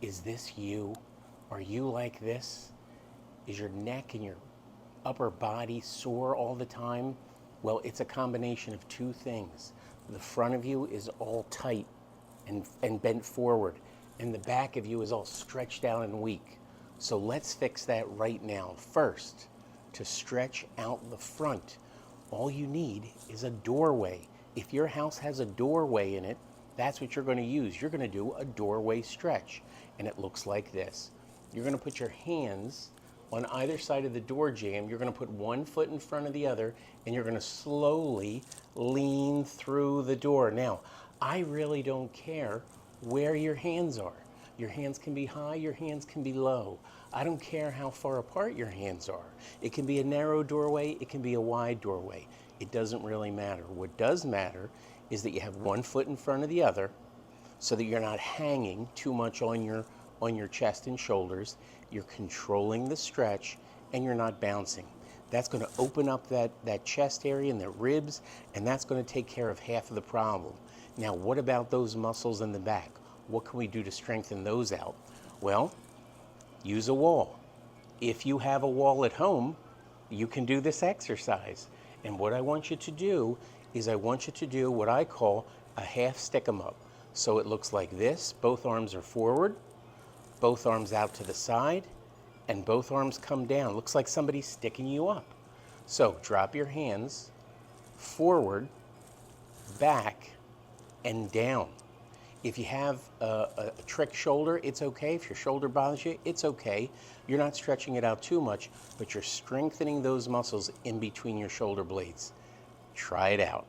Is this you? Are you like this? Is your neck and your upper body sore all the time? Well, it's a combination of two things. The front of you is all tight and bent forward, and the back of you is all stretched out and weak. So let's fix that right now. First, to stretch out the front, all you need is a doorway. If your house has a doorway in it, that's what you're going to use. You're going to do a doorway stretch, and it looks like this. You're going to put your hands on either side of the door jamb. You're going to put one foot in front of the other, and you're going to slowly lean through the door. Now, I really don't care where your hands are. Your hands can be high, your hands can be low. I don't care how far apart your hands are. It can be a narrow doorway, it can be a wide doorway. It doesn't really matter. What does matter is that you have one foot in front of the other so that you're not hanging too much on your chest and shoulders. You're controlling the stretch and you're not bouncing. That's going to open up that chest area and the ribs, and that's going to take care of half of the problem. Now, what about those muscles in the back? What can we do to strengthen those out? Well, use a wall. If you have a wall at home, you can do this exercise. And what I want you to do is I want you to do what I call a half stick 'em up. So it looks like this. Both arms are forward, both arms out to the side, and both arms come down. Looks like somebody's sticking you up. So drop your hands forward, back, and down. If you have a trick shoulder, it's okay. If your shoulder bothers you, it's okay. You're not stretching it out too much, but you're strengthening those muscles in between your shoulder blades. Try it out.